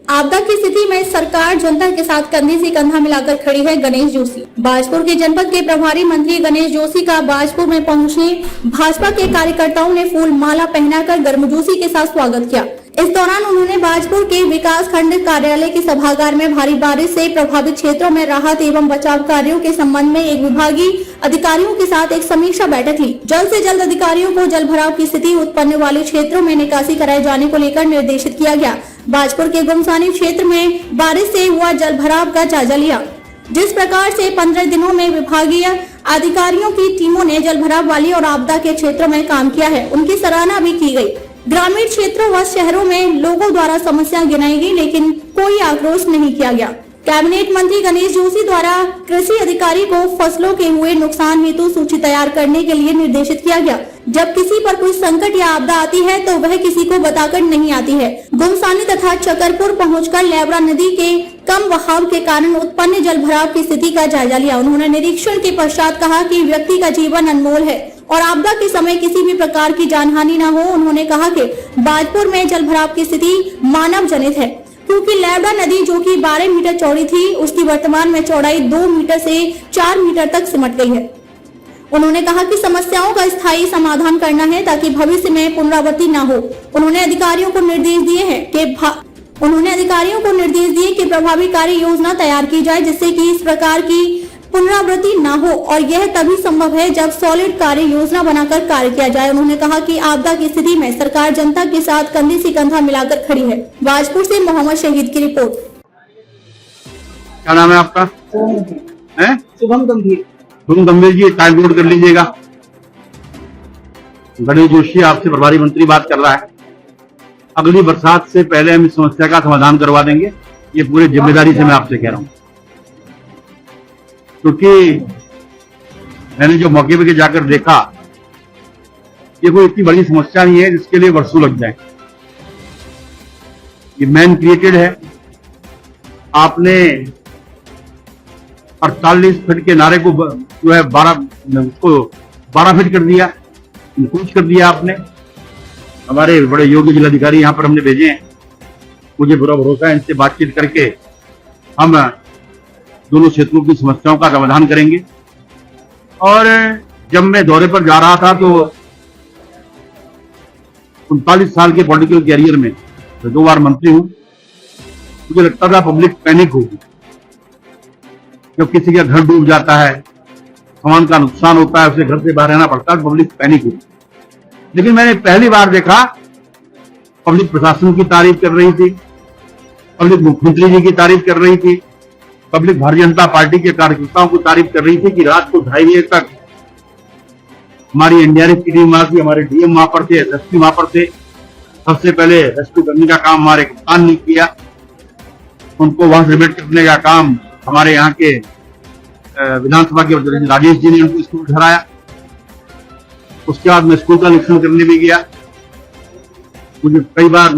आपदा की स्थिति में सरकार जनता के साथ कंधे से कंधा मिलाकर खड़ी है। गणेश जोशी। बाजपुर के जनपद के प्रभारी मंत्री गणेश जोशी का बाजपुर में पहुंचने भाजपा के कार्यकर्ताओं ने फूल माला पहनाकर गर्मजोशी के साथ स्वागत किया। इस दौरान उन्होंने बाजपुर के विकास खंड कार्यालय के सभागार में भारी बारिश से प्रभावित क्षेत्रों में राहत एवं बचाव कार्यों के संबंध में एक विभागीय अधिकारियों के साथ एक समीक्षा बैठक ली। जल्द से जल्द अधिकारियों को जल भराव की स्थिति उत्पन्न वाले क्षेत्रों में निकासी कराए जाने को लेकर निर्देशित किया गया। बाजपुर के गुमसानी क्षेत्र में बारिश से हुआ जल भराव का जायजा लिया। जिस प्रकार से 15 दिनों में विभागीय अधिकारियों की टीमों ने जल भराव वाली और आपदा के क्षेत्रों में काम किया है, उनकी सराहना भी की गई। ग्रामीण क्षेत्रों व शहरों में लोगों द्वारा समस्या गिनाई गई, लेकिन कोई आक्रोश नहीं किया गया। कैबिनेट मंत्री गणेश जोशी द्वारा कृषि अधिकारी को फसलों के हुए नुकसान हेतु सूची तैयार करने के लिए निर्देशित किया गया। जब किसी पर कोई संकट या आपदा आती है तो वह किसी को बताकर नहीं आती है। गुमसानी तथा चकरपुर पहुंचकर लेबरा नदी के कम बहाव के कारण उत्पन्न जल भराव की स्थिति का जायजा लिया। उन्होंने निरीक्षण के पश्चात कहा कि व्यक्ति का जीवन अनमोल है और आपदा के समय किसी भी प्रकार की जानहानि न हो। उन्होंने कहा कि बाजपुर में जल भराव की स्थिति मानव जनित है, क्योंकि लेबरा नदी जो कि 12 मीटर चौड़ी थी, उसकी वर्तमान में चौड़ाई 2 मीटर से 4 मीटर तक सिमट गई है। उन्होंने कहा कि समस्याओं का स्थायी समाधान करना है ताकि भविष्य में पुनरावृत्ति न हो। उन्होंने अधिकारियों को निर्देश दिए कि प्रभावी कार्य योजना तैयार की जाए, जिससे कि इस प्रकार की पुनरावृत्ति न हो, और यह तभी संभव है जब सॉलिड कार्य योजना बनाकर कार्य किया जाए। उन्होंने कहा कि आपदा की स्थिति में सरकार जनता के साथ कंधे से कंधा मिलाकर खड़ी है। बाजपुर से मोहम्मद शहीद की रिपोर्ट। क्या नाम है आपका? शुभम गंभीर। शुभम गंभीर जी, टाइम नोट कर लीजिएगा। गणेश जोशी आपसे प्रभारी मंत्री बात कर रहा है। अगली बरसात से पहले हम इस समस्या का समाधान करवा देंगे, ये पूरी जिम्मेदारी से मैं आपसे कह रहा हूँ, क्योंकि मैंने जो मौके पे जाकर देखा, ये कोई इतनी बड़ी समस्या नहीं है जिसके लिए वर्षों लग जाए। ये मैन क्रिएटेड है। आपने 48 फीट के नारे को जो है 12 फीट कर दिया, इंक्रीज कर दिया आपने। हमारे बड़े योग्य जिलाधिकारी यहाँ पर हमने भेजे हैं, मुझे पूरा भरोसा है इनसे बातचीत करके हम दोनों क्षेत्रों की समस्याओं का समाधान करेंगे। और जब मैं दौरे पर जा रहा था तो 39 साल के पॉलिटिकल कैरियर में 2 बार मंत्री हूं, मुझे लगता था पब्लिक पैनिक होगी। जब किसी का घर डूब जाता है, सामान का नुकसान होता है, उसे घर से बाहर रहना पड़ता है, पब्लिक पैनिक होगी। लेकिन मैंने पहली बार देखा पब्लिक प्रशासन की तारीफ कर रही थी, पब्लिक मुख्यमंत्री जी की तारीफ कर रही थी, पब्लिक भारतीय जनता पार्टी के कार्यकर्ताओं को तारीफ कर रही थी कि रात को 2:30 बजे तक हमारी एनडीआरएफ की टीम वहां थी, हमारे डीएम वहां पर थे, एसएसपी वहां पर थे। सबसे पहले रेस्क्यू करने का काम हमारे कप्तान ने किया, उनको वहां से रिपेयर करने का काम हमारे यहाँ के विधानसभा के राजेश जी ने उनको स्कूल ठहराया। उसके बाद मैं स्कूल का निरीक्षण करने भी गया। मुझे कई बार